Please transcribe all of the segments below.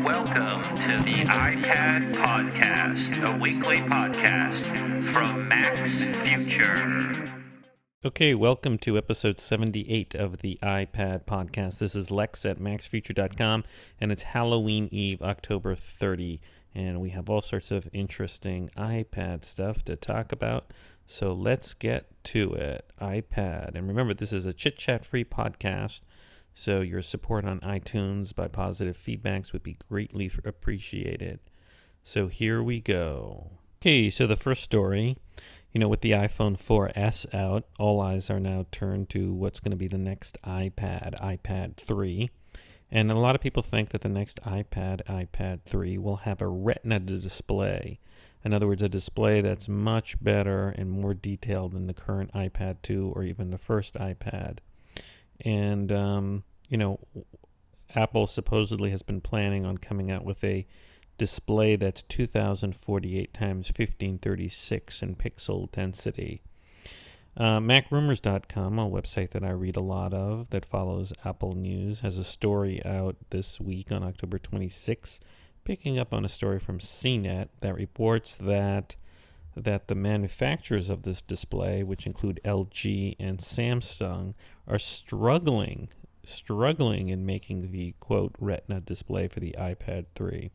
Welcome to the iPad Podcast, a weekly podcast from Mac's Future. Okay, welcome to episode 78 of the iPad Podcast. This is Lex at Mac'sFuture.com, and it's Halloween Eve, October 30, and we have all sorts of interesting iPad stuff to talk about, so let's get to it. iPad, and remember, this is a chit-chat-free podcast, so your support on iTunes by positive feedbacks would be greatly appreciated. So here we go. Okay, so the first story, with the iPhone 4S out, all eyes are now turned to what's going to be the next iPad 3. And a lot of people think that the next iPad 3, will have a Retina display. In other words, a display that's much better and more detailed than the current iPad 2 or even the first iPad. And, Apple supposedly has been planning on coming out with a display that's 2048 times 1536 in pixel density. MacRumors.com, a website that I read a lot of that follows Apple news, has a story out this week on October 26, picking up on a story from CNET that reports that the manufacturers of this display, which include LG and Samsung, are struggling in making the, quote, Retina display for the iPad 3.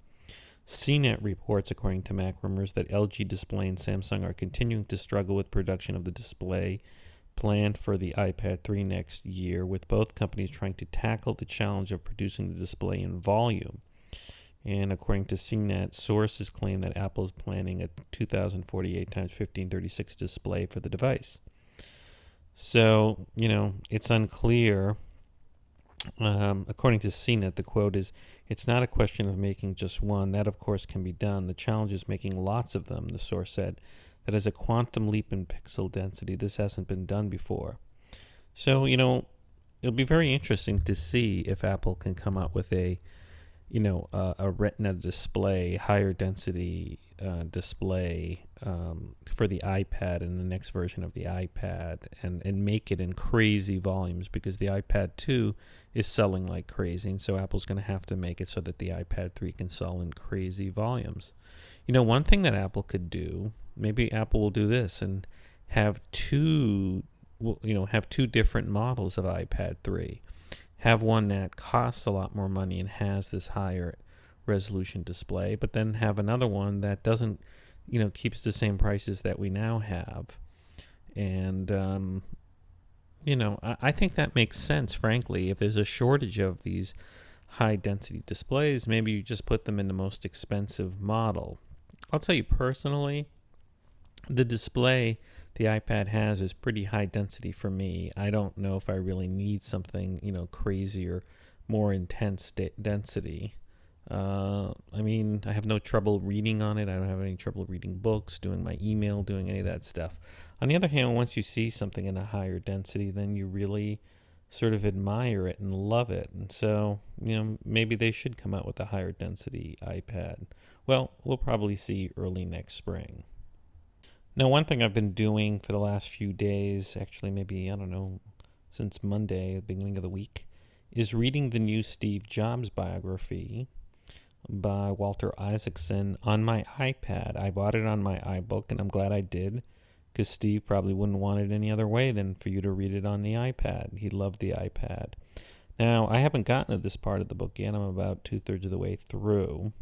CNET reports, according to MacRumors, that LG Display and Samsung are continuing to struggle with production of the display planned for the iPad 3 next year, with both companies trying to tackle the challenge of producing the display in volume. And according to CNET, sources claim that Apple is planning a 2048 times 1536 display for the device. So, it's unclear. According to CNET, the quote is, "It's not a question of making just one. That, of course, can be done. The challenge is making lots of them," the source said. "That is a quantum leap in pixel density. This hasn't been done before." So, it'll be very interesting to see if Apple can come out with a Retina display, higher density display for the iPad in the next version of the iPad and make it in crazy volumes, because the iPad 2 is selling like crazy, and so Apple's going to have to make it so that the iPad 3 can sell in crazy volumes. One thing that Apple could do, maybe Apple will do this and have two different models of iPad 3. Have one that costs a lot more money and has this higher resolution display, but then have another one that doesn't, keeps the same prices that we now have. And, I think that makes sense, frankly. If there's a shortage of these high-density displays, maybe you just put them in the most expensive model. I'll tell you personally, the display the iPad has is pretty high density for me. I don't know if I really need something, crazier, more intense density. I have no trouble reading on it. I don't have any trouble reading books, doing my email, doing any of that stuff. On the other hand, once you see something in a higher density, then you really sort of admire it and love it. And so, maybe they should come out with a higher density iPad. Well, we'll probably see early next spring. Now, one thing I've been doing for the last few days, actually maybe, since Monday, the beginning of the week, is reading the new Steve Jobs biography by Walter Isaacson on my iPad. I bought it on my iBook, and I'm glad I did, because Steve probably wouldn't want it any other way than for you to read it on the iPad. He loved the iPad. Now, I haven't gotten to this part of the book yet. I'm about 2/3 of the way through.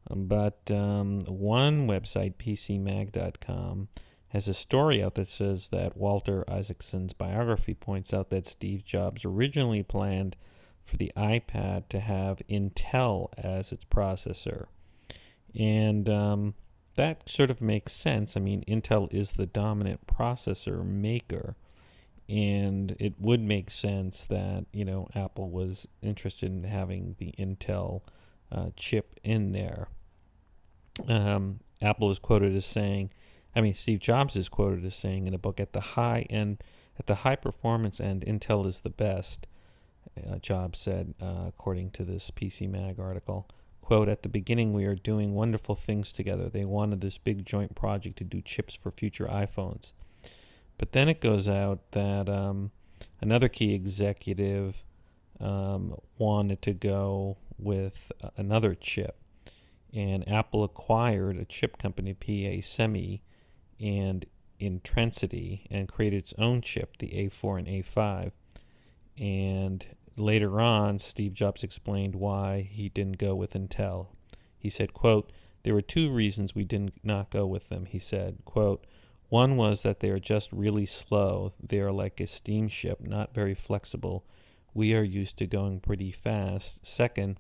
But one website, PCMag.com, has a story out that says that Walter Isaacson's biography points out that Steve Jobs originally planned for the iPad to have Intel as its processor. And that sort of makes sense. Intel is the dominant processor maker. And it would make sense that, Apple was interested in having the Intel chip in there. Apple is quoted as saying, Steve Jobs is quoted as saying in a book, at the high performance end, Intel is the best. Jobs said, according to this PC Mag article, quote, "At the beginning, we are doing wonderful things together. They wanted this big joint project to do chips for future iPhones." But then it goes out that another key executive wanted to go with another chip. And Apple acquired a chip company, PA Semi, and Intrinsity, and created its own chip, the A4 and A5. And later on, Steve Jobs explained why he didn't go with Intel. He said, quote, "There were two reasons we did not go with them," he said. Quote, "One was that they are just really slow. They are like a steamship, not very flexible. We are used to going pretty fast. Second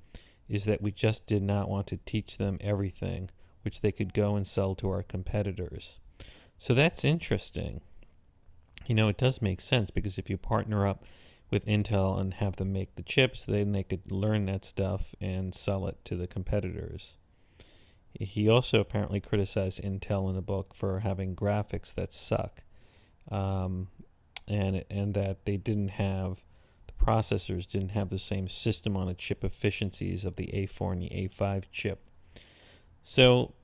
is that we just did not want to teach them everything, which they could go and sell to our competitors." So that's interesting. It does make sense, because if you partner up with Intel and have them make the chips, then they could learn that stuff and sell it to the competitors. He also apparently criticized Intel in a book for having graphics that suck, and that they didn't have, the processors didn't have the same system on a chip efficiencies of the A4 and the A5 chip. So,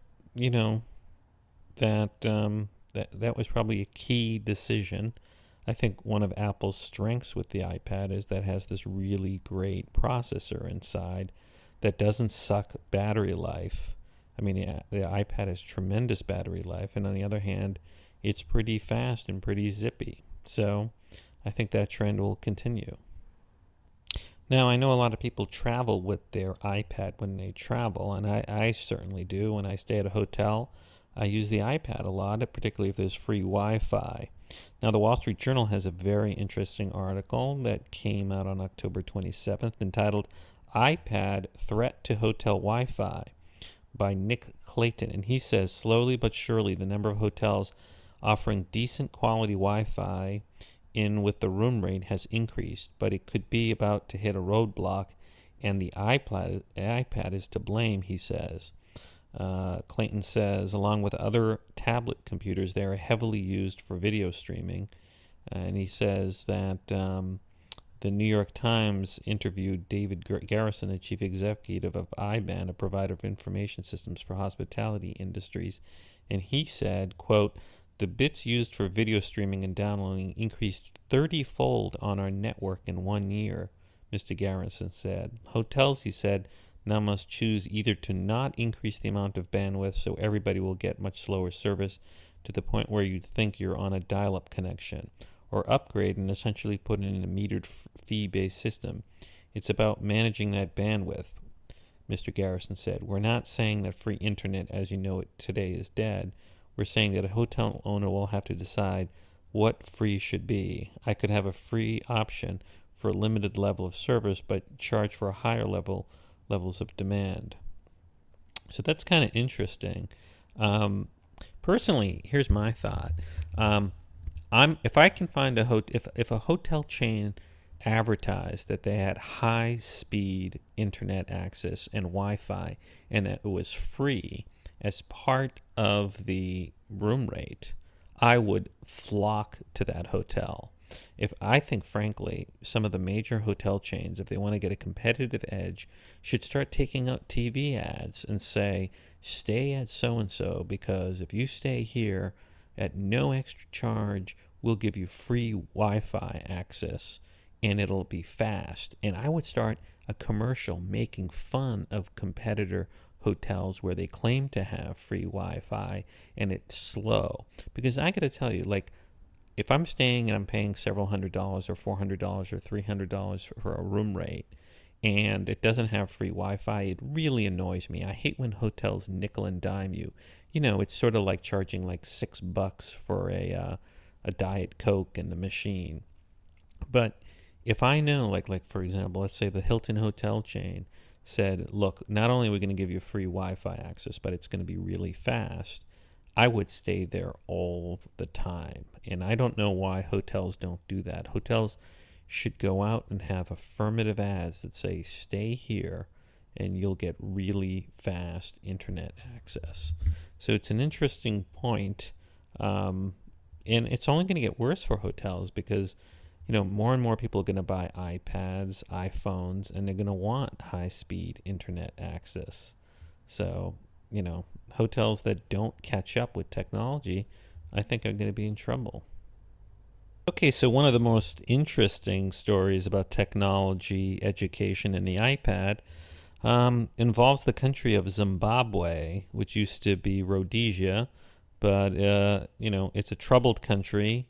that was probably a key decision. I think one of Apple's strengths with the iPad is that it has this really great processor inside that doesn't suck battery life. I mean, the iPad has tremendous battery life, and on the other hand, it's pretty fast and pretty zippy. So I think that trend will continue. Now, I know a lot of people travel with their iPad when they travel, and I certainly do. When I stay at a hotel, I use the iPad a lot, particularly if there's free Wi-Fi. Now, the Wall Street Journal has a very interesting article that came out on October 27th entitled "iPad Threat to Hotel Wi-Fi" by Nick Clayton. And he says, slowly but surely, the number of hotels offering decent quality Wi-Fi in with the room rate has increased, but it could be about to hit a roadblock, and the iPad is to blame, he says. Clayton says, along with other tablet computers, they are heavily used for video streaming. And he says that the New York Times interviewed David Garrison, the chief executive of IBAN, a provider of information systems for hospitality industries. And he said, quote, "The bits used for video streaming and downloading increased 30-fold on our network in 1 year," Mr. Garrison said. Hotels, he said, now must choose either to not increase the amount of bandwidth so everybody will get much slower service to the point where you'd think you're on a dial-up connection, or upgrade and essentially put in a metered fee-based system. It's about managing that bandwidth, Mr. Garrison said. "We're not saying that free internet as you know it today is dead. We're saying that a hotel owner will have to decide what free should be. I could have a free option for a limited level of service, but charge for a higher levels of demand." So that's kind of interesting. Personally, here's my thought. If I can find if a hotel chain advertised that they had high-speed internet access and Wi-Fi, and that it was free as part of the room rate, I would flock to that hotel. I think, frankly, some of the major hotel chains, if they want to get a competitive edge, should start taking out TV ads and say, stay at so-and-so, because if you stay here at no extra charge, we'll give you free Wi-Fi access, and it'll be fast. And I would start a commercial making fun of competitor hotels where they claim to have free Wi-Fi and it's slow. Because I got to tell you, if I'm staying and I'm paying several $100s or $400 or $300 for a room rate, and it doesn't have free Wi-Fi, it really annoys me. I hate when hotels nickel and dime you. It's sort of like charging $6 for a Diet Coke in the machine. But if I know, like for example, let's say the Hilton hotel chain said, look, not only are we going to give you free Wi-Fi access, but it's going to be really fast, I would stay there all the time. And I don't know why hotels don't do that. Hotels should go out and have affirmative ads that say, stay here and you'll get really fast internet access. So it's an interesting point. And it's only going to get worse for hotels because, more and more people are going to buy iPads, iPhones, and they're going to want high-speed internet access. So, hotels that don't catch up with technology, I think are going to be in trouble. Okay, so one of the most interesting stories about technology education in the iPad Involves the country of Zimbabwe, which used to be Rhodesia, but it's a troubled country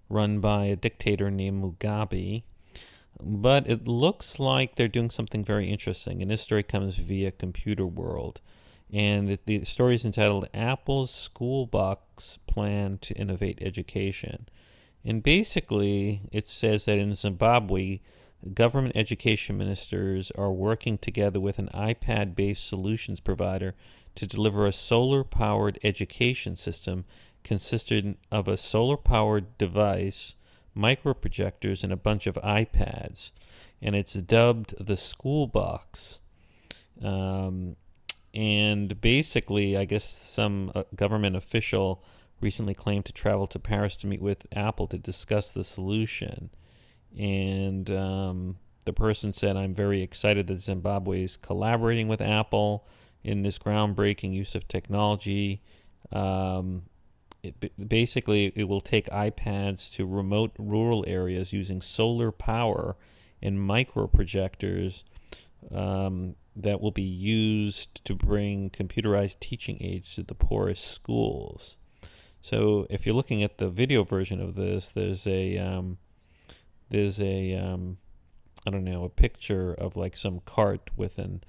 run by a dictator named Mugabe. But it looks like they're doing something very interesting, and this story comes via Computerworld. And the story is entitled Apple's Schoolbox Plan to Innovate Education. And basically, it says that in Zimbabwe, government education ministers are working together with an iPad-based solutions provider to deliver a solar-powered education system consisting of a solar-powered device, microprojectors, and a bunch of iPads. And it's dubbed the Schoolbox. And basically, I guess some government official recently claimed to travel to Paris to meet with Apple to discuss the solution. And the person said, I'm very excited that Zimbabwe is collaborating with Apple in this groundbreaking use of technology. Basically, it will take iPads to remote rural areas using solar power and microprojectors that will be used to bring computerized teaching aids to the poorest schools. So if you're looking at the video version of this, there's a a picture of like some cart with a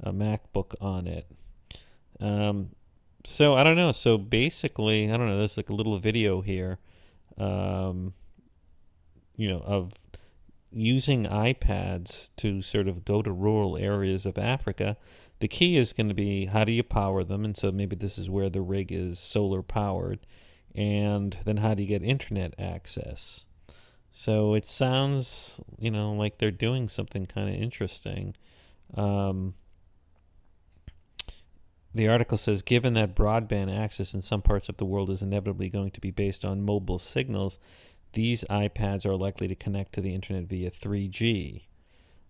MacBook on it. So I don't know. So basically, I don't know. There's like a little video here, of using iPads to sort of go to rural areas of Africa. The key is going to be how do you power them? And so maybe this is where the rig is solar powered. And then how do you get internet access? So it sounds, like they're doing something kind of interesting. The article says, given that broadband access in some parts of the world is inevitably going to be based on mobile signals, these iPads are likely to connect to the internet via 3G.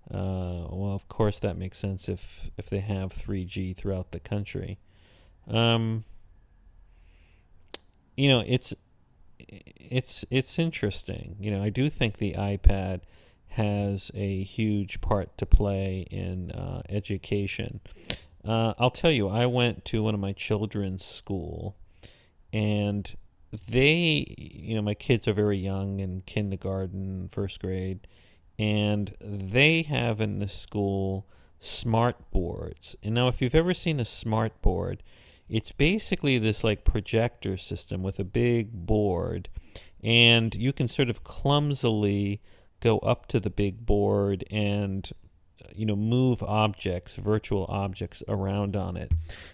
Well, of course that makes sense if they have 3G throughout the country. It's interesting. I do think the iPad has a huge part to play in education. I'll tell you, I went to one of my children's school, and they, my kids are very young, in kindergarten, first grade, and they have in the school smart boards. And now if you've ever seen a smart board, it's basically this like projector system with a big board, and you can sort of clumsily go up to the big board and move objects, virtual objects around on it.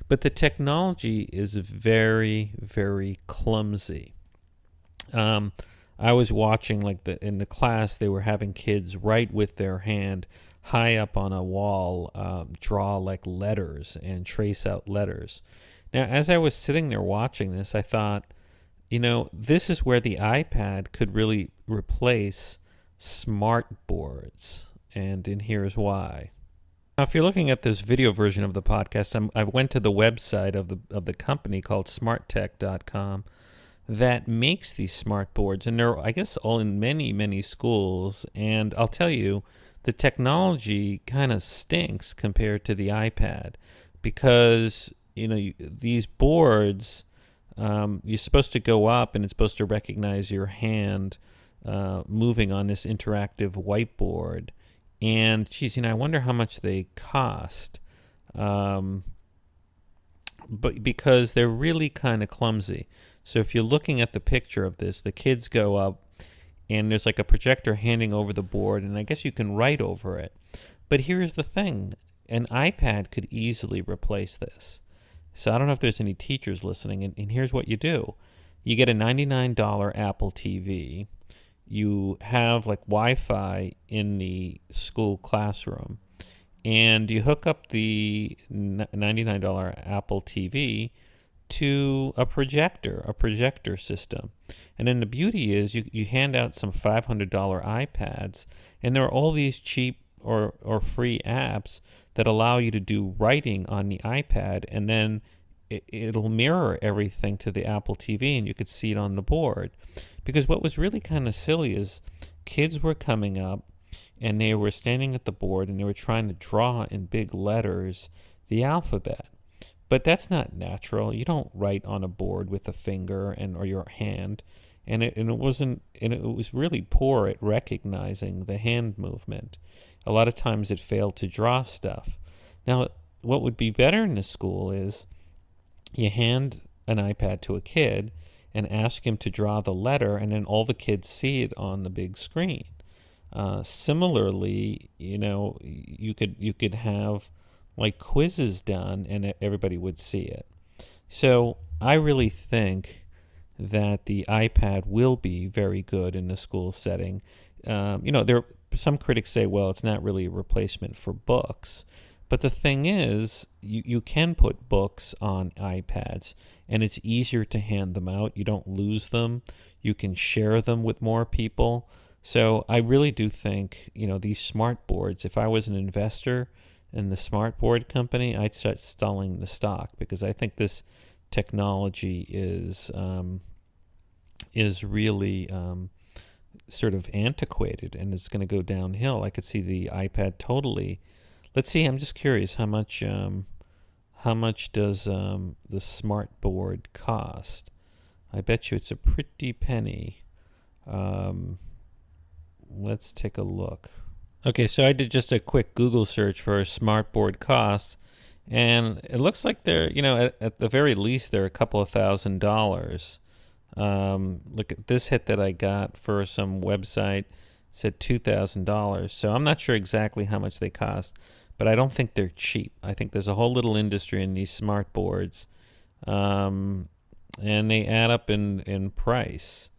But the technology is very, very clumsy. I was watching in the class, they were having kids write with their hand high up on a wall, draw like letters and trace out letters. Now, as I was sitting there watching this, I thought, this is where the iPad could really replace smart boards. And here's why. Now, if you're looking at this video version of the podcast, I went to the website of the company called smarttech.com that makes these smart boards, and they're, I guess, all in many, many schools. And I'll tell you, the technology kind of stinks compared to the iPad, because these boards, you're supposed to go up and it's supposed to recognize your hand moving on this interactive whiteboard. And geez, I wonder how much they cost. But because they're really kind of clumsy. So if you're looking at the picture of this, the kids go up and there's like a projector handing over the board, and I guess you can write over it. But here's the thing, an iPad could easily replace this. So I don't know if there's any teachers listening, and here's what you do. You get a $99 Apple TV. You have like Wi-Fi in the school classroom, and you hook up the $99 Apple TV to a projector system. And then the beauty is you hand out some $500 iPads, and there are all these cheap or free apps that allow you to do writing on the iPad, and then it'll mirror everything to the Apple TV, and you could see it on the board. Because what was really kind of silly is kids were coming up, and they were standing at the board and they were trying to draw in big letters the alphabet. But that's not natural. You don't write on a board with a finger or your hand, and it was really poor at recognizing the hand movement. A lot of times it failed to draw stuff. Now, what would be better in the school is you hand an iPad to a kid and ask him to draw the letter, and then all the kids see it on the big screen. Similarly, you could have like quizzes done and everybody would see it. So I really think that the iPad will be very good in the school setting. Some critics say, well, it's not really a replacement for books. But the thing is, you can put books on iPads, and it's easier to hand them out. You don't lose them. You can share them with more people. So I really do think, these smart boards, if I was an investor in the smart board company, I'd start stalling the stock, because I think this technology is really sort of antiquated, and it's going to go downhill. I could see the iPad totally. Let's see. I'm just curious how much does the smart board cost? I bet you it's a pretty penny. Let's take a look. Okay, so I did just a quick Google search for smart board costs, and it looks like they're, at the very least, they're a couple of $1,000s. Look at this hit that I got for some website. Said $2,000. So I'm not sure exactly how much they cost, but I don't think they're cheap. I think there's a whole little industry in these smart boards, and they add up in price.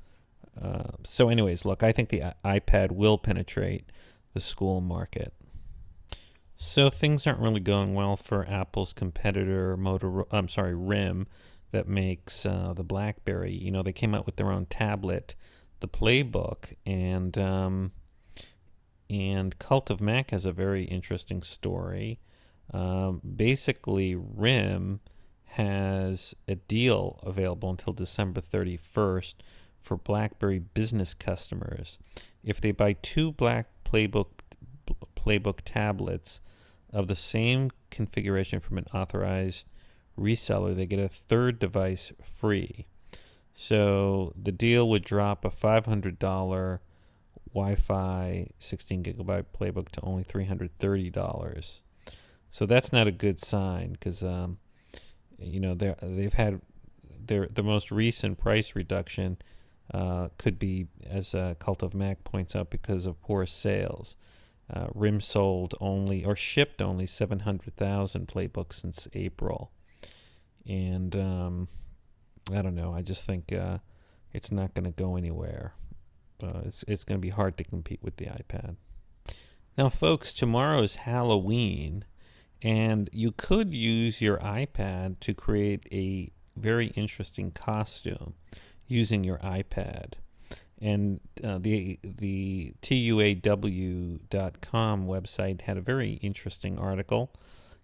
So anyways, look, I think the iPad will penetrate the school market. So things aren't really going well for Apple's competitor, RIM, that makes the BlackBerry. They came out with their own tablet, the Playbook, and Cult of Mac has a very interesting story. Basically, RIM has a deal available until December 31st for BlackBerry business customers. If they buy two Playbook tablets of the same configuration from an authorized reseller, they get a third device free. So the deal would drop a $500 Wi-Fi 16 gigabyte Playbook to only $330. So that's not a good sign, because they've had the most recent price reduction could be, as Cult of Mac points out, because of poor sales. RIM shipped only 700,000 Playbooks since April. And I don't know. I just think it's not going to go anywhere. It's going to be hard to compete with the iPad. Now, folks, tomorrow is Halloween, and you could use your iPad to create a very interesting costume using your iPad. And the TUAW.com website had a very interesting article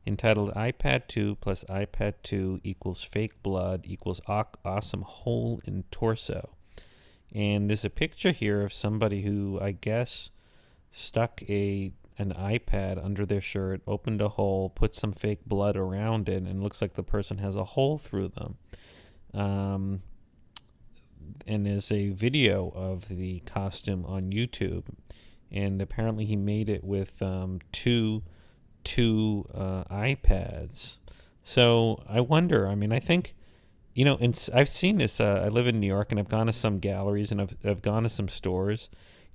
entitled iPad 2 plus iPad 2 equals fake blood equals awesome hole in torso. And there's a picture here of somebody who, I guess, stuck an iPad under their shirt, opened a hole, put some fake blood around it, and it looks like the person has a hole through them. And there's a video of the costume on YouTube, and apparently he made it with two iPads. So I wonder. I think, I've seen this. I live in New York, and I've gone to some galleries, and I've gone to some stores,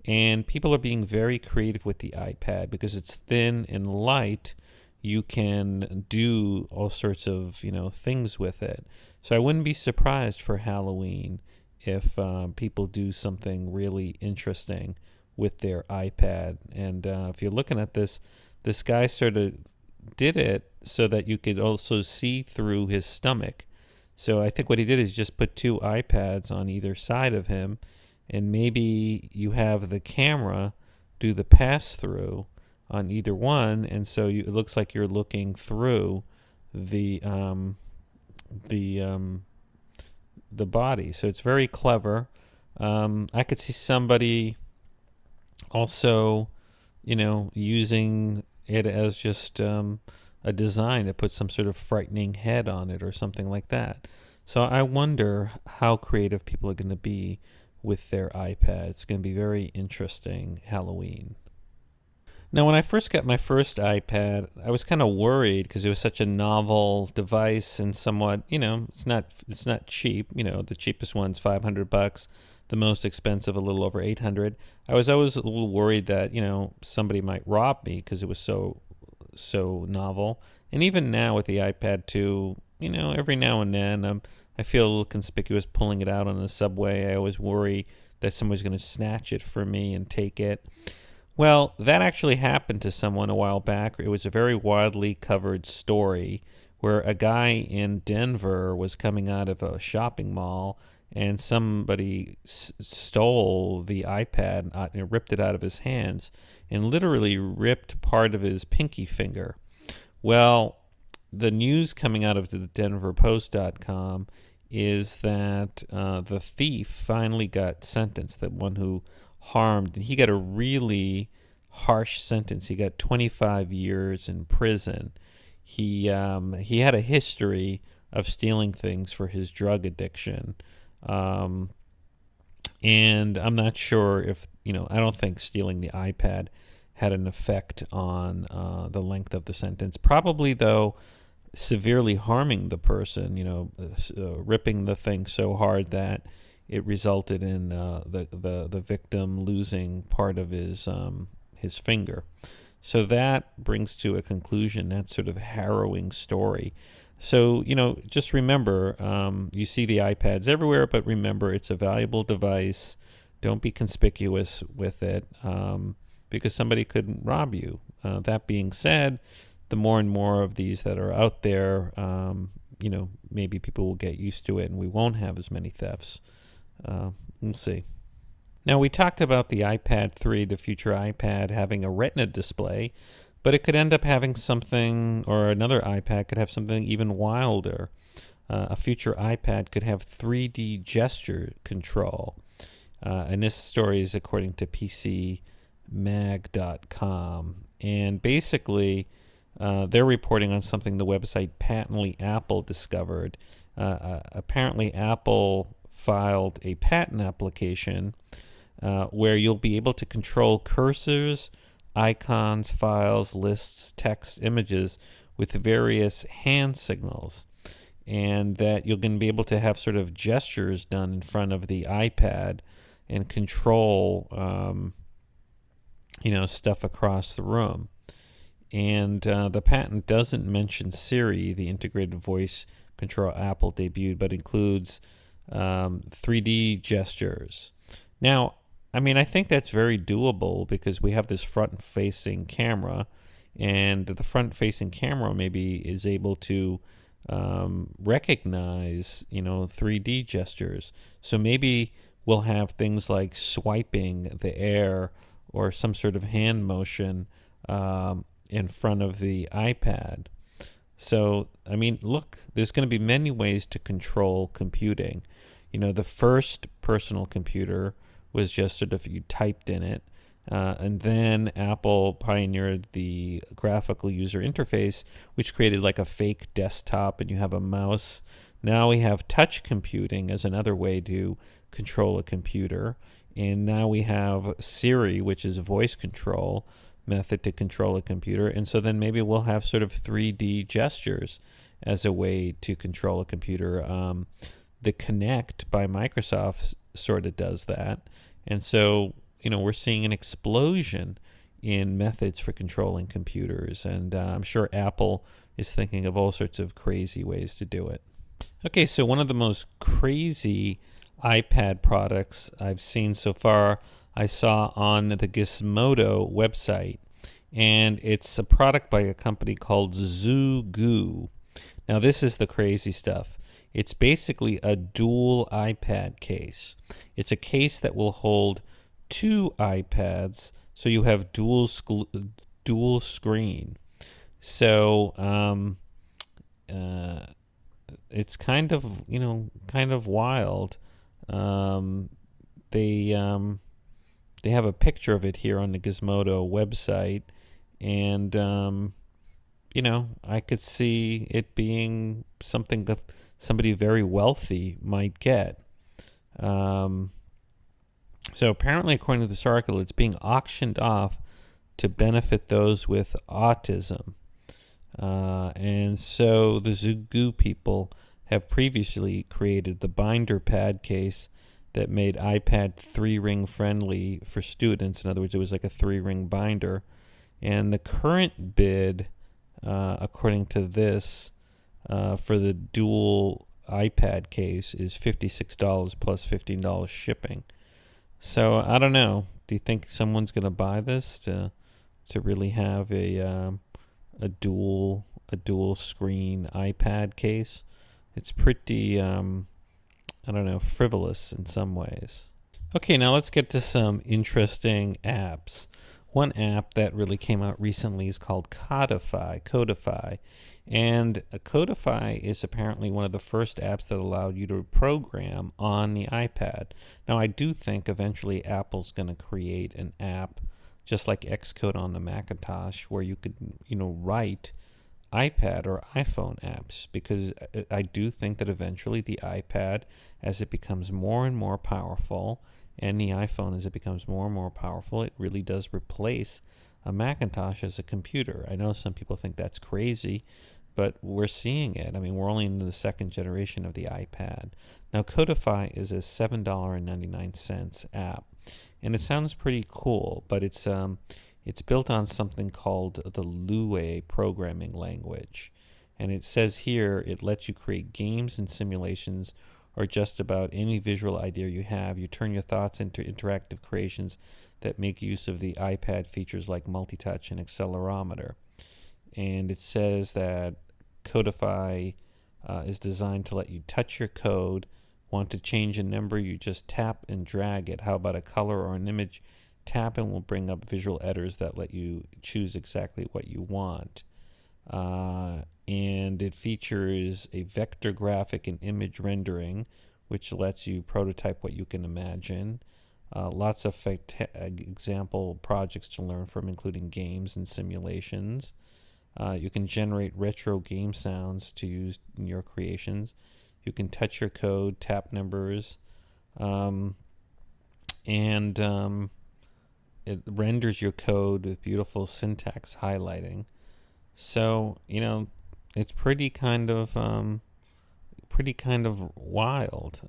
and people are being very creative with the iPad because it's thin and light. You can do all sorts of things with it. So I wouldn't be surprised for Halloween if people do something really interesting with their iPad. And if you're looking at this guy sort of did it so that you could also see through his stomach. So I think what he did is just put two iPads on either side of him, and maybe you have the camera do the pass-through on either one, and so it looks like you're looking through the body. So it's very clever. I could see somebody also using it as just a design to put some sort of frightening head on it or something like that. So I wonder how creative people are going to be with their iPad. It's going to be very interesting Halloween. Now, when I first got my first iPad, I was kind of worried because it was such a novel device and somewhat, it's not cheap. The cheapest one's $500, the most expensive a little over 800. I was always a little worried that somebody might rob me because it was so novel. And even now with the iPad 2, every now and then I feel a little conspicuous pulling it out on the subway. I always worry that somebody's going to snatch it from me and take it. Well, that actually happened to someone a while back. It was a very widely covered story where a guy in Denver was coming out of a shopping mall and somebody stole the iPad and ripped it out of his hands and literally ripped part of his pinky finger. Well, the news coming out of the DenverPost.com is that the thief finally got sentenced, the one who harmed. He got a really harsh sentence. He got 25 years in prison. He had a history of stealing things for his drug addiction. And I'm not sure if, I don't think stealing the iPad had an effect on the length of the sentence. Probably, though, severely harming the person, ripping the thing so hard that it resulted in the victim losing part of his finger. So that brings to a conclusion that sort of harrowing story. So, just remember, you see the iPads everywhere, but remember it's a valuable device. Don't be conspicuous with it because somebody could rob you. That being said, the more and more of these that are out there, maybe people will get used to it and we won't have as many thefts. We'll see. Now, we talked about the iPad 3, the future iPad, having a Retina display, but it could end up having something, or another iPad could have something even wilder. A future iPad could have 3D gesture control. And this story is according to PCMag.com. And basically, they're reporting on something the website Patently Apple discovered. Apparently, Apple filed a patent application where you'll be able to control cursors, icons, files, lists, text, images with various hand signals, and that you're going to be able to have sort of gestures done in front of the iPad and control stuff across the room. And the patent doesn't mention Siri, the integrated voice control Apple debuted, but includes 3D gestures. Now, I think that's very doable because we have this front-facing camera, and the front-facing camera maybe is able to recognize, 3D gestures. So maybe we'll have things like swiping the air or some sort of hand motion in front of the iPad. So, look, there's going to be many ways to control computing. The first personal computer was just sort of you typed in it. And then Apple pioneered the graphical user interface, which created like a fake desktop, and you have a mouse. Now we have touch computing as another way to control a computer. And now we have Siri, which is a voice control method to control a computer. And so then maybe we'll have sort of 3D gestures as a way to control a computer. The Kinect by Microsoft sort of does that. And so, we're seeing an explosion in methods for controlling computers. And I'm sure Apple is thinking of all sorts of crazy ways to do it. Okay, so one of the most crazy iPad products I've seen so far, I saw on the Gizmodo website. And it's a product by a company called Zoo. Now, this is the crazy stuff. It's basically a dual iPad case. It's a case that will hold two iPads, so you have dual screen. So it's kind of wild. They they have a picture of it here on the Gizmodo website, and I could see it being something that somebody very wealthy might get. So apparently, according to this article, it's being auctioned off to benefit those with autism. And so the Zugu people have previously created the binder pad case that made iPad 3-ring friendly for students. In other words, it was like a 3-ring binder. And the current bid, according to this, for the dual iPad case is $56 plus $15 shipping. So I don't know. Do you think someone's going to buy this to really have a dual screen iPad case? It's pretty frivolous in some ways. Okay, now let's get to some interesting apps. One app that really came out recently is called Codify. And Codify is apparently one of the first apps that allowed you to program on the iPad. Now, I do think eventually Apple's going to create an app just like Xcode on the Macintosh where you could, write iPad or iPhone apps, because I do think that eventually the iPad, as it becomes more and more powerful, and the iPhone, as it becomes more and more powerful, it really does replace a Macintosh as a computer. I know some people think that's crazy, but we're seeing it. I mean, we're only in the second generation of the iPad. Now, Codify is a $7.99 app, and it sounds pretty cool, but it's built on something called the TUAW programming language. And it says here it lets you create games and simulations or just about any visual idea you have. You turn your thoughts into interactive creations that make use of the iPad features like multitouch and accelerometer. And it says that Codify is designed to let you touch your code. Want to change a number, you just tap and drag it. How about a color or an image? Tap and will bring up visual editors that let you choose exactly what you want. And it features a vector graphic and image rendering, which lets you prototype what you can imagine. Lots of example projects to learn from, including games and simulations. You can generate retro game sounds to use in your creations. You can touch your code, tap numbers, and it renders your code with beautiful syntax highlighting. So, it's pretty kind of wild.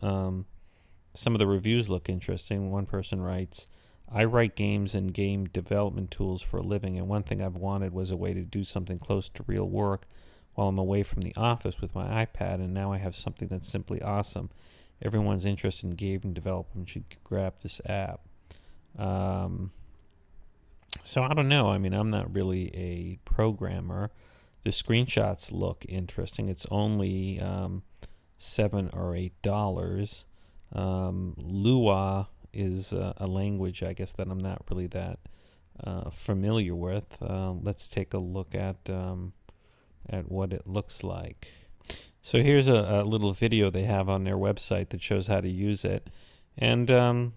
Some of the reviews look interesting. One person writes, I write games and game development tools for a living, and one thing I've wanted was a way to do something close to real work while I'm away from the office with my iPad, and now I have something that's simply awesome. Everyone's interested in game development should grab this app. So I don't know. I mean, I'm not really a programmer. The screenshots look interesting. It's only $7 or $8. Lua is a language, I guess, that I'm not really that familiar with. Let's take a look at what it looks like. So here's a little video they have on their website that shows how to use it. And I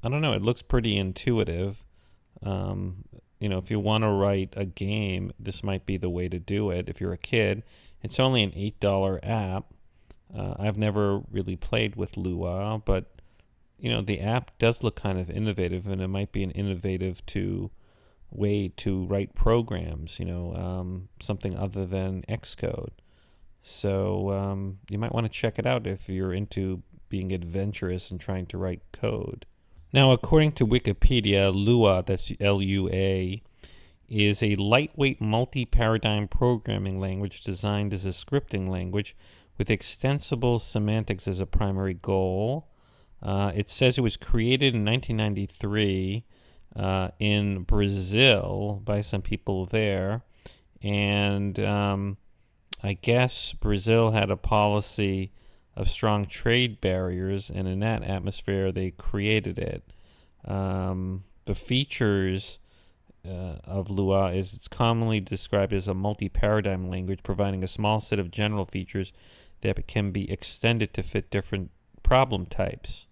don't know, it looks pretty intuitive. If you want to write a game, this might be the way to do it. If you're a kid, it's only an $8 app. I've never really played with Lua, but the app does look kind of innovative, and it might be an innovative way to write programs, something other than Xcode. So you might want to check it out if you're into being adventurous and trying to write code. Now, according to Wikipedia, Lua, that's Lua, is a lightweight multi-paradigm programming language designed as a scripting language with extensible semantics as a primary goal. It says it was created in 1993 in Brazil by some people there. And I guess Brazil had a policy of strong trade barriers, and in that atmosphere they created it. The features of Lua is it's commonly described as a multi-paradigm language, providing a small set of general features that can be extended to fit different problem types.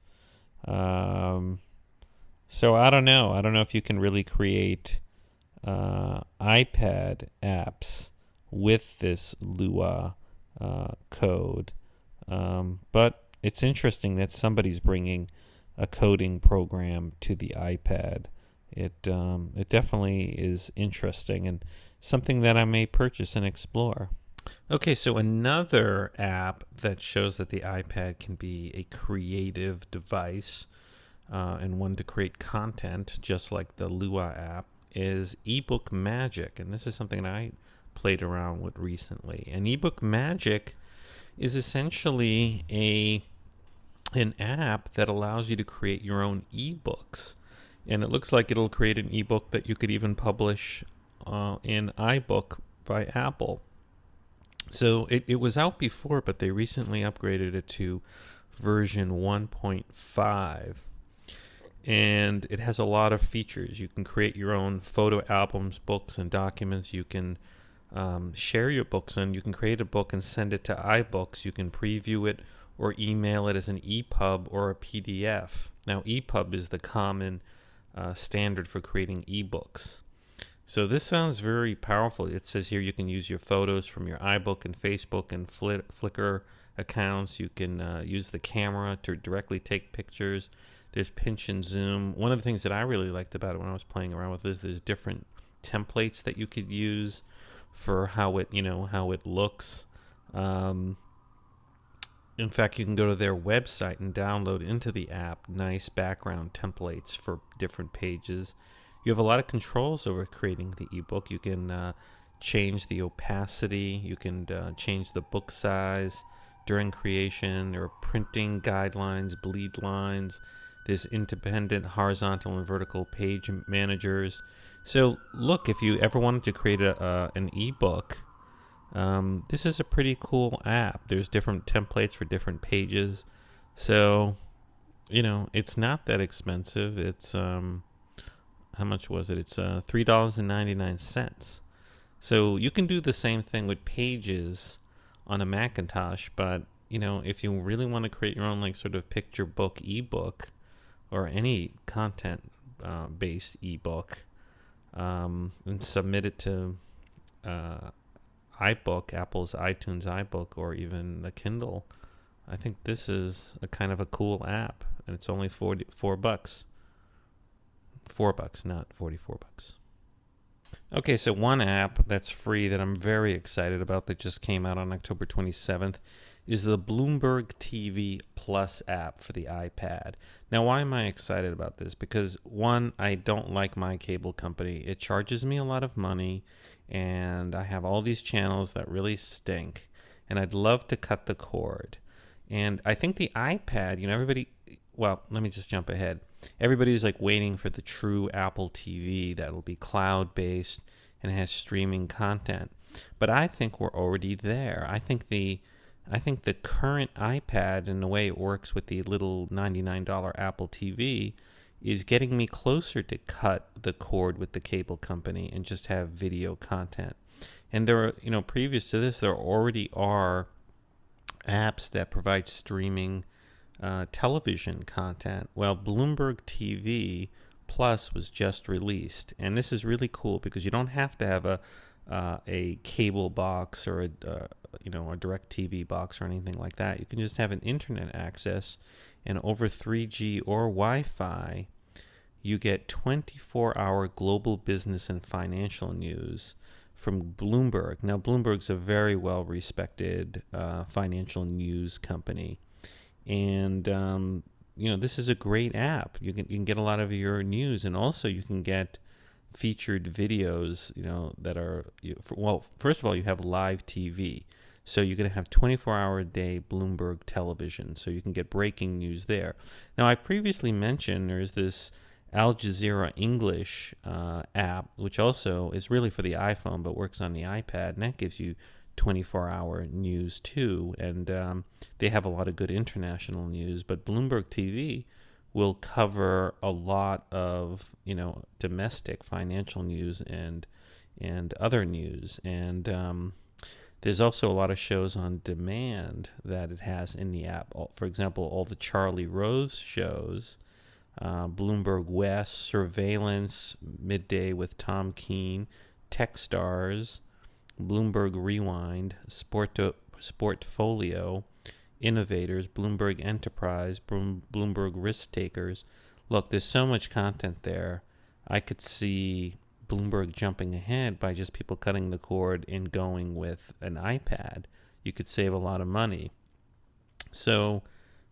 So I don't know. I don't know if you can really create iPad apps with this Lua code. But it's interesting that somebody's bringing a coding program to the iPad. It definitely is interesting and something that I may purchase and explore. Okay, so another app that shows that the iPad can be a creative device and one to create content, just like the Lua app, is Ebook Magic. And this is something that I played around with recently. And Ebook Magic is essentially an app that allows you to create your own ebooks. And it looks like it'll create an ebook that you could even publish in iBook by Apple. So it was out before, but they recently upgraded it to version 1.5. And it has a lot of features. You can create your own photo albums, books, and documents. You can share your books, and you can create a book and send it to iBooks. You can preview it or email it as an EPUB or a PDF. Now, EPUB is the common standard for creating ebooks. So this sounds very powerful. It says here you can use your photos from your iBook and Facebook and Flickr accounts. You can use the camera to directly take pictures. There's pinch and zoom. One of the things that I really liked about it when I was playing around with this, there's different templates that you could use for how it looks. In fact, you can go to their website and download into the app nice background templates for different pages. You have a lot of controls over creating the ebook. You can change the opacity. You can change the book size during creation. There are printing guidelines, bleed lines. There's independent horizontal and vertical page managers. So look, if you ever wanted to create an ebook, this is a pretty cool app. There's different templates for different pages. So, it's not that expensive. It's, how much was it? It's $3.99. So you can do the same thing with Pages on a Macintosh, but, if you really want to create your own, sort of picture book ebook or any content based ebook, and submit it to iBook, Apple's iTunes iBook, or even the Kindle, I think this is a kind of a cool app, and it's only $4. $4, not $44. Okay, so one app that's free that I'm very excited about that just came out on October 27th is the Bloomberg TV Plus app for the iPad. Now, why am I excited about this? Because, one, I don't like my cable company. It charges me a lot of money, and I have all these channels that really stink, and I'd love to cut the cord. And I think the iPad, let me just jump ahead. Everybody's waiting for the true Apple TV that'll be cloud-based and has streaming content. But I think we're already there. I think the current iPad and the way it works with the little $99 Apple TV is getting me closer to cut the cord with the cable company and just have video content. And there are, previous to this, there already are apps that provide streaming television content. Well, Bloomberg TV Plus was just released, and this is really cool because you don't have to have a cable box or a direct TV box or anything like that. You can just have an internet access, and over 3G or Wi-Fi, you get 24-hour global business and financial news from Bloomberg. Now, Bloomberg's a very well-respected financial news company, and this is a great app. You can get a lot of your news, and also you can get featured videos, that are, first of all, you have live TV. So you're going to have 24-hour-a-day Bloomberg television, so you can get breaking news there. Now, I previously mentioned there's this Al Jazeera English app, which also is really for the iPhone but works on the iPad, and that gives you 24-hour news too. And they have a lot of good international news, but Bloomberg TV will cover a lot of domestic financial news and other news. And there's also a lot of shows on demand that it has in the app. For example, all the Charlie Rose shows Bloomberg West, Surveillance, Midday with Tom Keene, Techstars, Bloomberg Rewind, Sportfolio, Innovators, Bloomberg Enterprise, Bloomberg Risk Takers. Look, there's so much content there. I could see Bloomberg jumping ahead by just people cutting the cord and going with an iPad. You could save a lot of money. So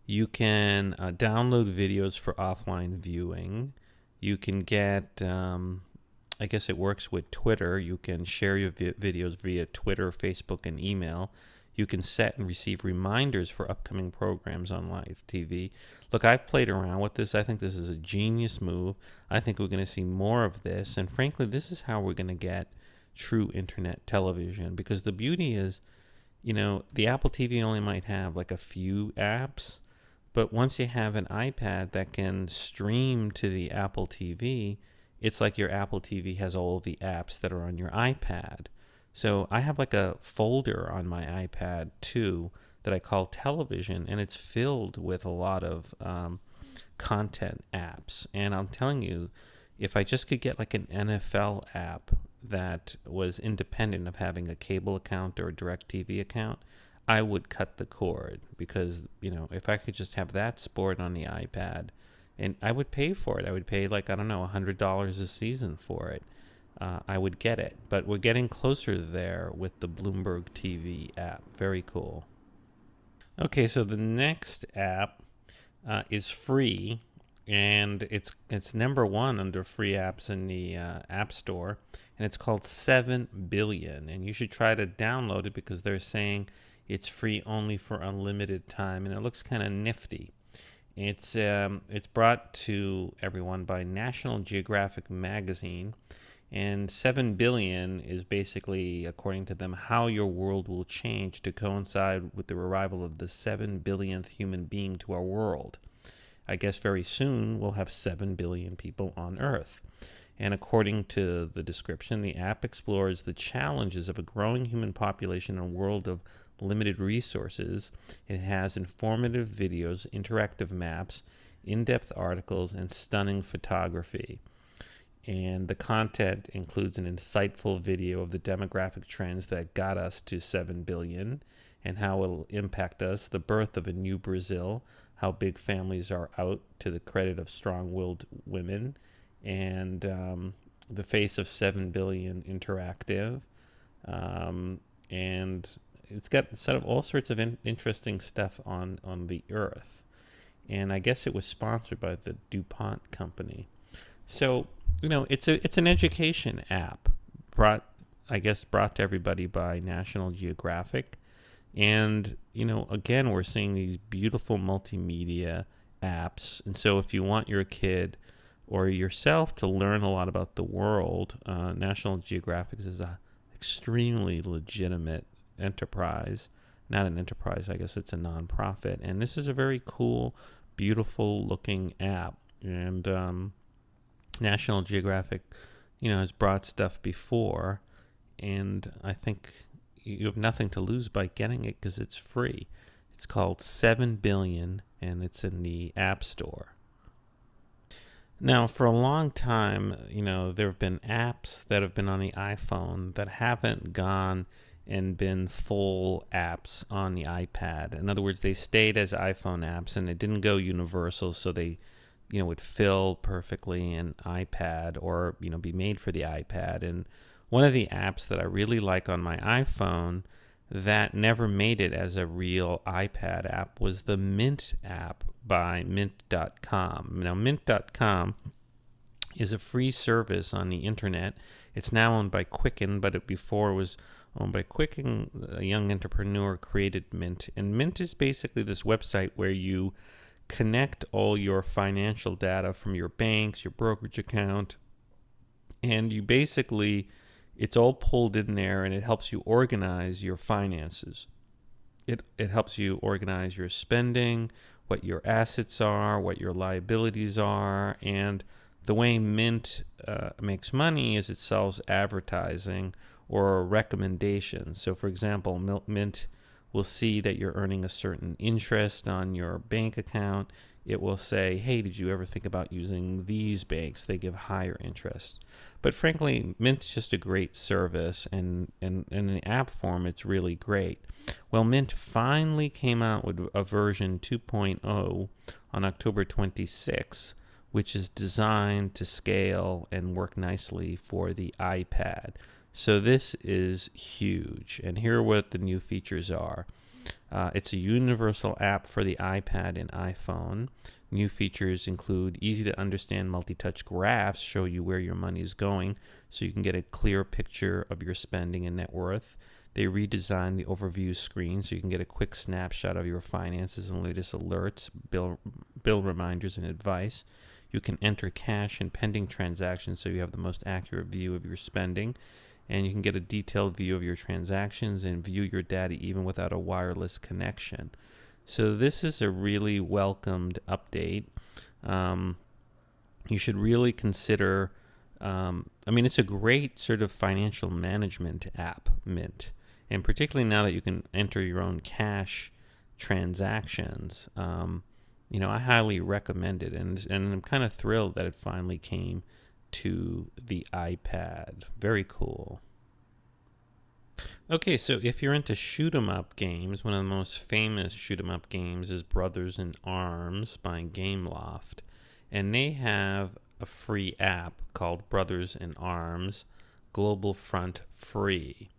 you can download videos for offline viewing. You can get, I guess it works with Twitter. You can share your videos via Twitter, Facebook, and email. You can set and receive reminders for upcoming programs on live TV. Look, I've played around with this. I think this is a genius move. I think we're going to see more of this. And frankly, this is how we're going to get true internet television. Because the beauty is, the Apple TV only might have like a few apps. But once you have an iPad that can stream to the Apple TV, it's like your Apple TV has all of the apps that are on your iPad. So I have like a folder on my iPad too that I call television, and it's filled with a lot of content apps. And I'm telling you, if I just could get like an NFL app that was independent of having a cable account or a DirecTV account, I would cut the cord, because, if I could just have that sport on the iPad, and I would pay for it. I would pay like, I don't know, $100 a season for it. I would get it. But we're getting closer there with the Bloomberg TV app. Very cool. Okay, so the next app is free, and it's number one under free apps in the App Store, and it's called 7 Billion. And you should try to download it because they're saying it's free only for unlimited time, and it looks kind of nifty. It's brought to everyone by National Geographic magazine. And 7 billion is basically, according to them, how your world will change to coincide with the arrival of the 7 billionth human being to our world. I guess very soon we'll have 7 billion people on Earth. And according to the description, the app explores the challenges of a growing human population in a world of limited resources. It has informative videos, interactive maps, in-depth articles, and stunning photography. And the content includes an insightful video of the demographic trends that got us to 7 billion and how it will impact us, the birth of a new Brazil, how big families are out to the credit of strong-willed women, and the face of 7 billion interactive. And it's got sort of all sorts of interesting stuff on the Earth. And I guess it was sponsored by the DuPont company. So, it's an education app brought to everybody by National Geographic. And, again, we're seeing these beautiful multimedia apps. And so if you want your kid or yourself to learn a lot about the world, National Geographic is an extremely legitimate enterprise. Not an enterprise, I guess it's a nonprofit. And this is a very cool, beautiful looking app. And National Geographic, has brought stuff before, and I think you have nothing to lose by getting it because it's free. It's called 7 Billion, and it's in the App Store. Now, for a long time, there have been apps that have been on the iPhone that haven't gone and been full apps on the iPad. In other words, they stayed as iPhone apps, and it didn't go universal, so they would fill perfectly an iPad or, be made for the iPad. And one of the apps that I really like on my iPhone that never made it as a real iPad app was the Mint app by Mint.com. Now, Mint.com is a free service on the internet. It's now owned by Quicken, but before it was owned by Quicken. A young entrepreneur created Mint. And Mint is basically this website where you connect all your financial data from your banks, your brokerage account, and you basically, it's all pulled in there, and it helps you organize your finances. It helps you organize your spending, what your assets are, what your liabilities are, and the way Mint makes money is it sells advertising or recommendations. So, for example, Mint will see that you're earning a certain interest on your bank account, it will say, hey, did you ever think about using these banks? They give higher interest. But frankly, Mint's just a great service, and in the app form, it's really great. Well, Mint finally came out with a version 2.0 on October 26, which is designed to scale and work nicely for the iPad. So this is huge, and here are what the new features are. It's a universal app for the iPad and iPhone. New features include easy-to-understand multi-touch graphs, show you where your money is going, so you can get a clear picture of your spending and net worth. They redesigned the overview screen so you can get a quick snapshot of your finances and latest alerts, bill reminders, and advice. You can enter cash and pending transactions so you have the most accurate view of your spending. And you can get a detailed view of your transactions and view your data even without a wireless connection. So this is a really welcomed update. You should really consider, it's a great sort of financial management app, Mint. And particularly now that you can enter your own cash transactions, I highly recommend it. And I'm kind of thrilled that it finally came to the iPad. Very cool. Okay, so if you're into shoot 'em up games, one of the most famous shoot 'em up games is Brothers in Arms by Gameloft, and they have a free app called Brothers in Arms Global Front Free.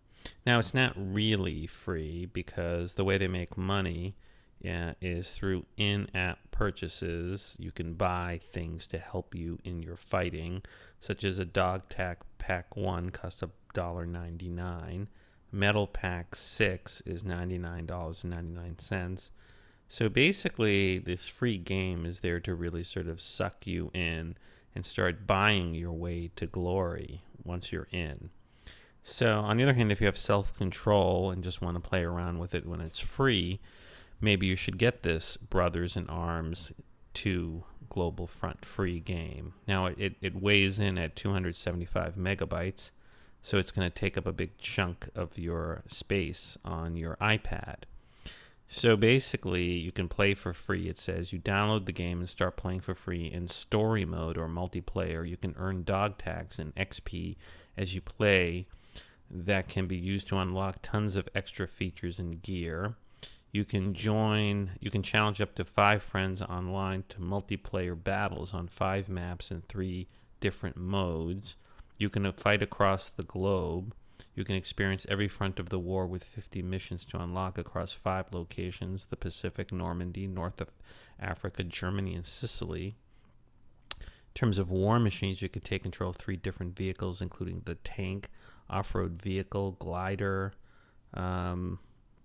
Now, it's not really free because the way they make money is through in-app purchases. You can buy things to help you in your fighting, such as a dog tag pack 1 costs $1.99. Metal pack 6 is $99.99. So basically, this free game is there to really sort of suck you in and start buying your way to glory once you're in. So on the other hand, if you have self-control and just want to play around with it when it's free, maybe you should get this Brothers in Arms 2 Global Front Free game. Now, it weighs in at 275 megabytes, so it's going to take up a big chunk of your space on your iPad. So basically, you can play for free. It says you download the game and start playing for free in story mode or multiplayer. You can earn dog tags and XP as you play that can be used to unlock tons of extra features and gear. You can challenge up to 5 friends online to multiplayer battles on 5 maps in 3 different modes. You can fight across the globe. You can experience every front of the war with 50 missions to unlock across 5 locations: the Pacific, Normandy, North of Africa, Germany, and Sicily. In terms of war machines, you could take control of 3 different vehicles, including the tank, off-road vehicle, glider.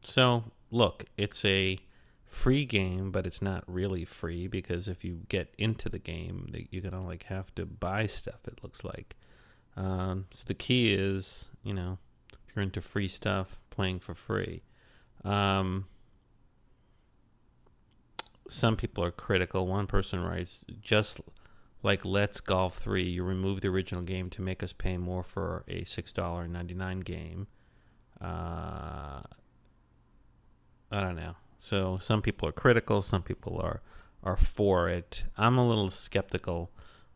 So, look, it's a free game, but it's not really free because if you get into the game, you're going to have to buy stuff, it looks like. So the key is, if you're into free stuff, playing for free. Some people are critical. One person writes, just like Let's Golf 3, you remove the original game to make us pay more for a $6.99 game. I don't know. So some people are critical, some people are for it. I'm a little skeptical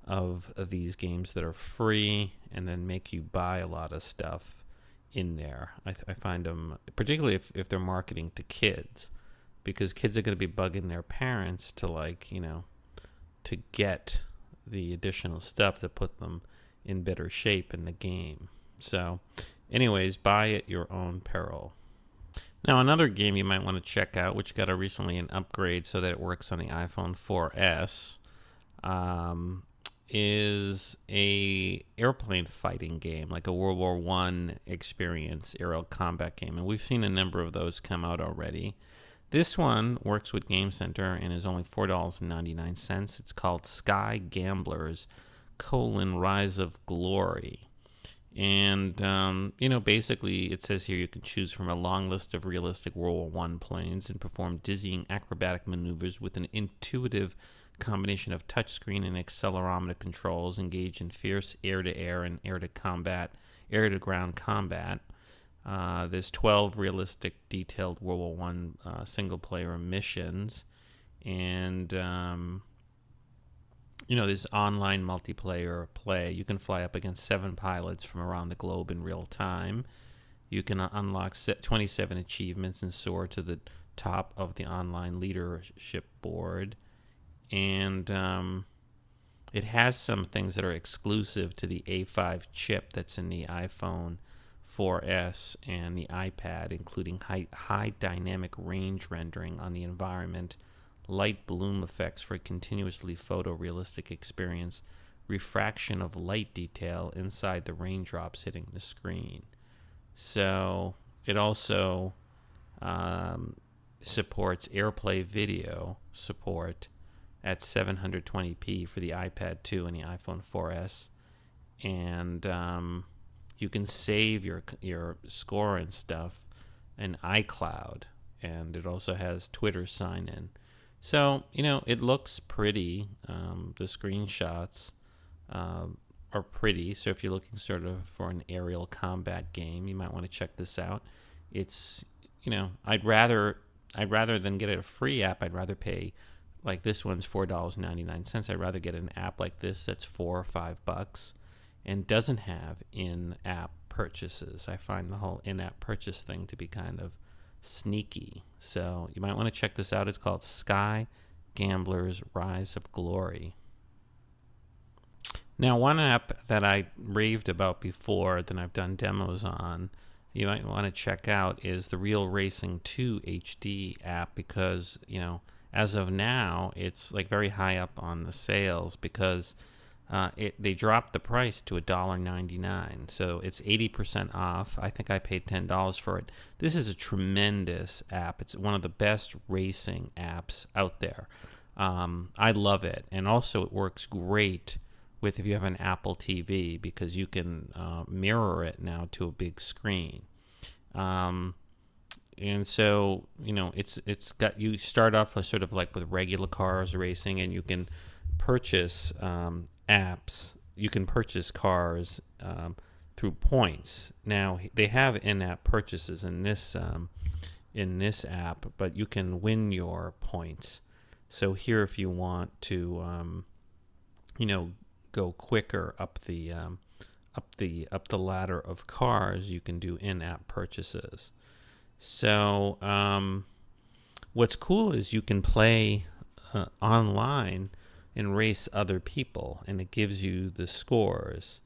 of these games that are free and then make you buy a lot of stuff in there. I find them, particularly if they're marketing to kids, because kids are going to be bugging their parents to to get the additional stuff to put them in better shape in the game. So anyways, buy at your own peril. Now, another game you might want to check out, which got recently an upgrade so that it works on the iPhone 4S, is a airplane fighting game, like a World War I experience aerial combat game. And we've seen a number of those come out already. This one works with Game Center and is only $4.99. It's called Sky Gamblers: Rise of Glory. And, basically it says here you can choose from a long list of realistic World War I planes and perform dizzying acrobatic maneuvers with an intuitive combination of touchscreen and accelerometer controls, engage in fierce air-to-air and air-to-ground combat. There's 12 realistic, detailed World War I single-player missions. And this online multiplayer play. You can fly up against 7 pilots from around the globe in real time. You can unlock 27 achievements and soar to the top of the online leadership board. And it has some things that are exclusive to the A5 chip that's in the iPhone 4S and the iPad, including high dynamic range rendering on the environment, light bloom effects for a continuously photorealistic experience, refraction of light detail inside the raindrops hitting the screen. So it also supports AirPlay video support at 720p for the iPad 2 and the iPhone 4S. And you can save your score and stuff in iCloud. And it also has Twitter sign-in. So, it looks pretty. The screenshots are pretty. So if you're looking sort of for an aerial combat game, you might want to check this out. It's, I'd rather than get a free app, I'd rather pay, like this one's $4.99. I'd rather get an app like this that's $4 or $5 and doesn't have in-app purchases. I find the whole in-app purchase thing to be kind of sneaky. So you might want to check this out. It's called Sky Gambler's Rise of Glory. Now, one app that I raved about before that I've done demos on, you might want to check out, is the Real Racing 2 HD app, because, as of now, it's like very high up on the sales because they dropped the price to $1.99. So it's 80% off. I think I paid $10 for it. This is a tremendous app. It's one of the best racing apps out there. I love it. And also it works great with if you have an Apple TV, because you can mirror it now to a big screen. And so, it's got, you start off sort of like with regular cars racing, and you can purchase apps. You can purchase cars through points. Now, they have in-app purchases in this app, but you can win your points. So here, if you want to, go quicker up the ladder of cars, you can do in-app purchases. So what's cool is you can play online and race other people, and it gives you the scores.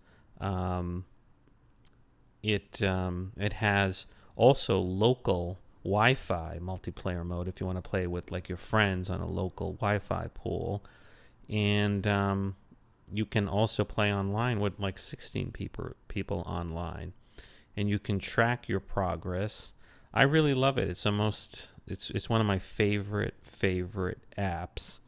It has also local Wi-Fi multiplayer mode if you want to play with like your friends on a local Wi-Fi pool, and you can also play online with like 16 people online, and you can track your progress. I really love it. It's it's one of my favorite apps.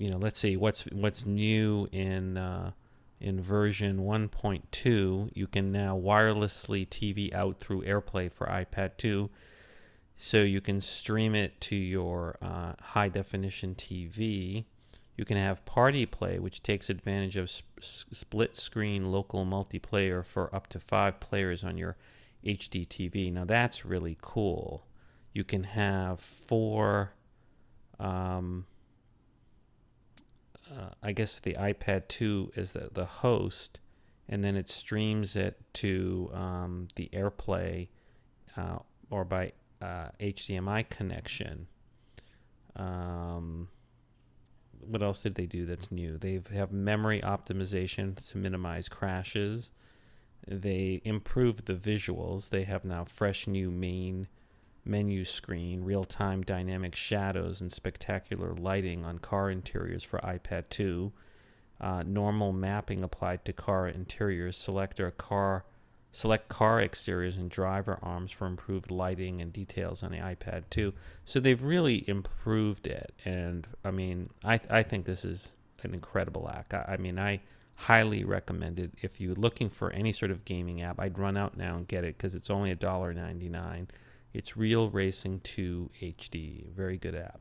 Let's see what's new in version 1.2. You can now wirelessly TV out through AirPlay for iPad 2, so you can stream it to your high definition TV. You can have Party Play, which takes advantage of split screen local multiplayer for up to 5 players on your HD TV. Now that's really cool. You can have 4, I guess the iPad 2 is the host, and then it streams it to the AirPlay or by HDMI connection. What else did they do that's new? They have memory optimization to minimize crashes. They improved the visuals. They have now fresh new main menu screen, real-time dynamic shadows, and spectacular lighting on car interiors for iPad 2. Normal mapping applied to car interiors. Select car exteriors and driver arms for improved lighting and details on the iPad 2. So they've really improved it, and I mean, I think this is an incredible app. I highly recommend it. If you're looking for any sort of gaming app, I'd run out now and get it because it's only $1.99. It's Real Racing 2 HD. Very good app.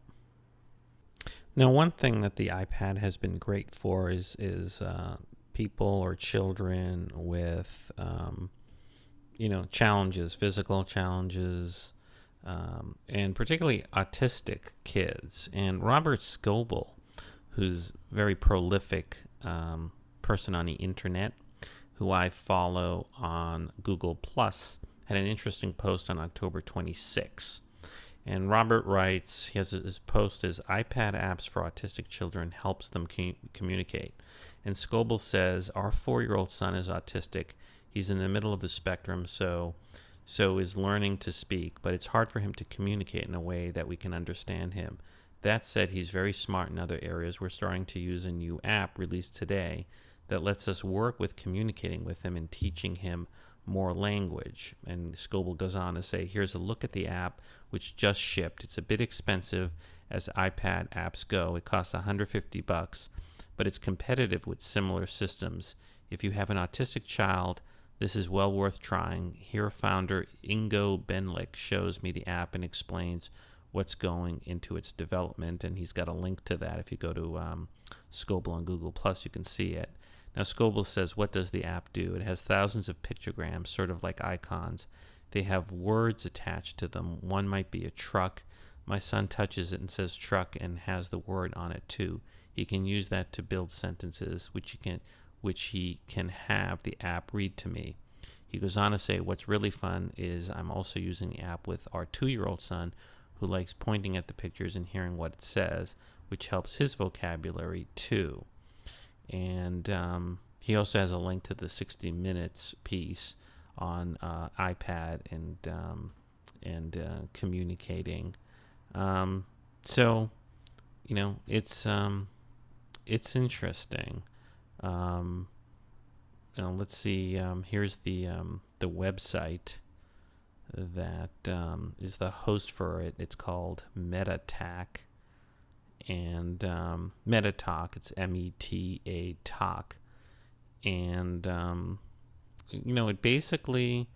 Now, one thing that the iPad has been great for is people or children with challenges, physical challenges, and particularly autistic kids. And Robert Scoble, who's a very prolific person on the internet, who I follow on Google Plus, had an interesting post on October 26. And Robert writes, his post is iPad apps for autistic children helps them communicate. And Scoble says, our 4-year-old son is autistic. He's in the middle of the spectrum, so is learning to speak, but it's hard for him to communicate in a way that we can understand him. That said, he's very smart in other areas. We're starting to use a new app released today that lets us work with communicating with him and teaching him more language. And Scoble goes on to say, here's a look at the app, which just shipped. It's a bit expensive as iPad apps go. It costs $150, but it's competitive with similar systems. If you have an autistic child, this is well worth trying. Here, founder Ingo Benlick shows me the app and explains what's going into its development, and he's got a link to that. If you go to Scoble on Google Plus, you can see it. Now, Scoble says, what does the app do? It has thousands of pictograms, sort of like icons. They have words attached to them. One might be a truck. My son touches it and says truck and has the word on it too. He can use that to build sentences, which he can have the app read to me. He goes on to say, what's really fun is I'm also using the app with our 2-year-old son, who likes pointing at the pictures and hearing what it says, which helps his vocabulary too. And he also has a link to the 60 Minutes piece on iPad and communicating. So, it's interesting. Let's see. Here's the website that is the host for it. It's called MetaTalk. And MetaTalk, it's META Talk. And, it basically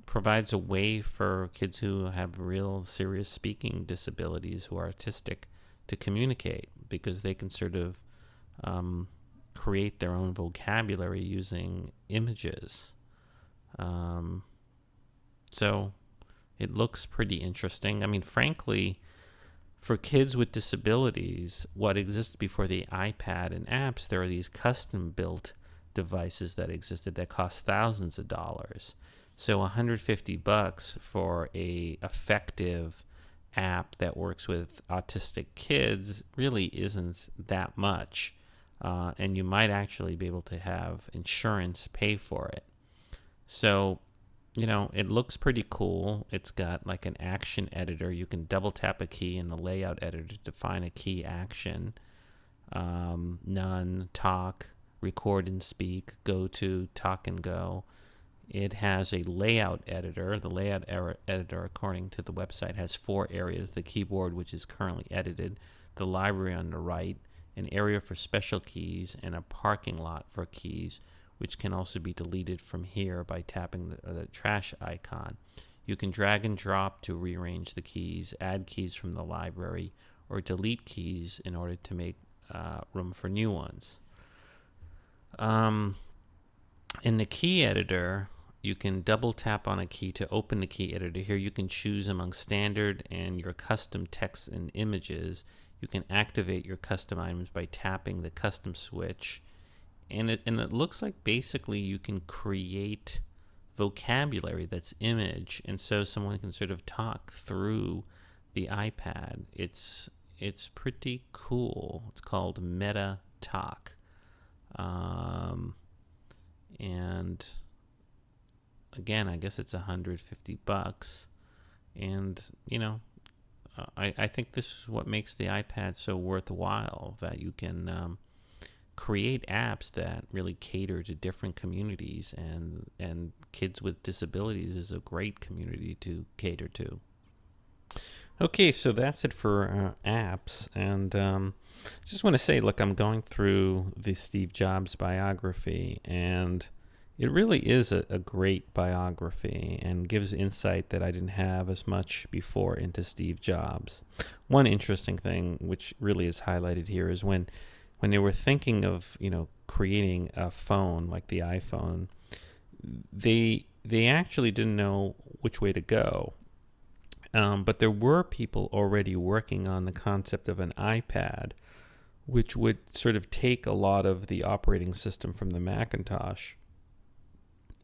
provides a way for kids who have real serious speaking disabilities who are autistic to communicate, because they can sort of create their own vocabulary using images. So it looks pretty interesting. I mean, frankly, for kids with disabilities, what existed before the iPad and apps, there are these custom-built devices that existed that cost thousands of dollars. So $150 for a effective app that works with autistic kids really isn't that much. And you might actually be able to have insurance pay for it. So, it looks pretty cool. It's got like an action editor. You can double tap a key in the layout editor to define a key action. None, talk, record and speak, go to, talk and go. It has a layout editor. The layout editor, according to the website, has 4 areas: the keyboard, which is currently edited, the library on the right, an area for special keys, and a parking lot for keys, which can also be deleted from here by tapping the trash icon. You can drag and drop to rearrange the keys, add keys from the library, or delete keys in order to make room for new ones. In the key editor, you can double tap on a key to open the key editor. Here you can choose among standard and your custom text and images. You can activate your custom items by tapping the custom switch. And it looks like basically you can create vocabulary that's image, and so someone can sort of talk through the iPad. It's pretty cool. It's called MetaTalk. And again, I guess it's $150. And, I think this is what makes the iPad so worthwhile, that you can create apps that really cater to different communities, and kids with disabilities is a great community to cater to. Okay, so that's it for apps, and I just want to say, look, I'm going through the Steve Jobs biography, and it really is a great biography and gives insight that I didn't have as much before into Steve Jobs. One interesting thing, which really is highlighted here, is when they were thinking of, creating a phone like the iPhone, they actually didn't know which way to go. But there were people already working on the concept of an iPad, which would sort of take a lot of the operating system from the Macintosh.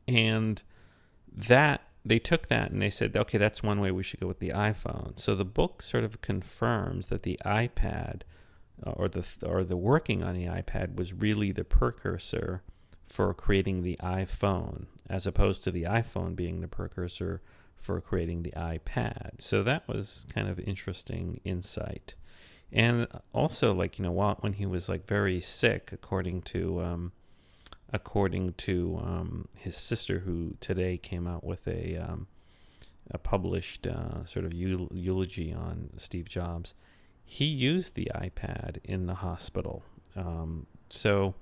And that they took that and they said, okay, that's one way we should go with the iPhone. So the book sort of confirms that the iPad or the working on the iPad was really the precursor for creating the iPhone, as opposed to the iPhone being the precursor for creating the iPad. So that was kind of interesting insight. And also, like, when he was like very sick, according to his sister, who today came out with a published sort of eulogy on Steve Jobs, he used the iPad in the hospital. So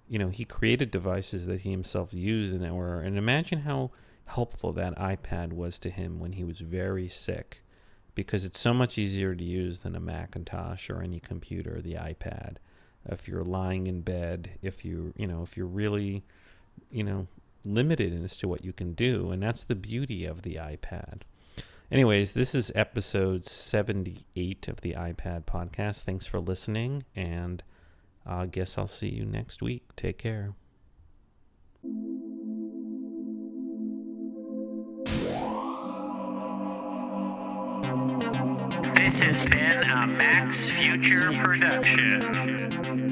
he created devices that he himself used, and imagine how helpful that iPad was to him when he was very sick, because it's so much easier to use than a Macintosh or any computer, the iPad. If you're lying in bed, if you're really, limited as to what you can do, and that's the beauty of the iPad. Anyways, this is episode 78 of the iPad podcast. Thanks for listening, and I guess I'll see you next week. Take care. This has been a Max Future production.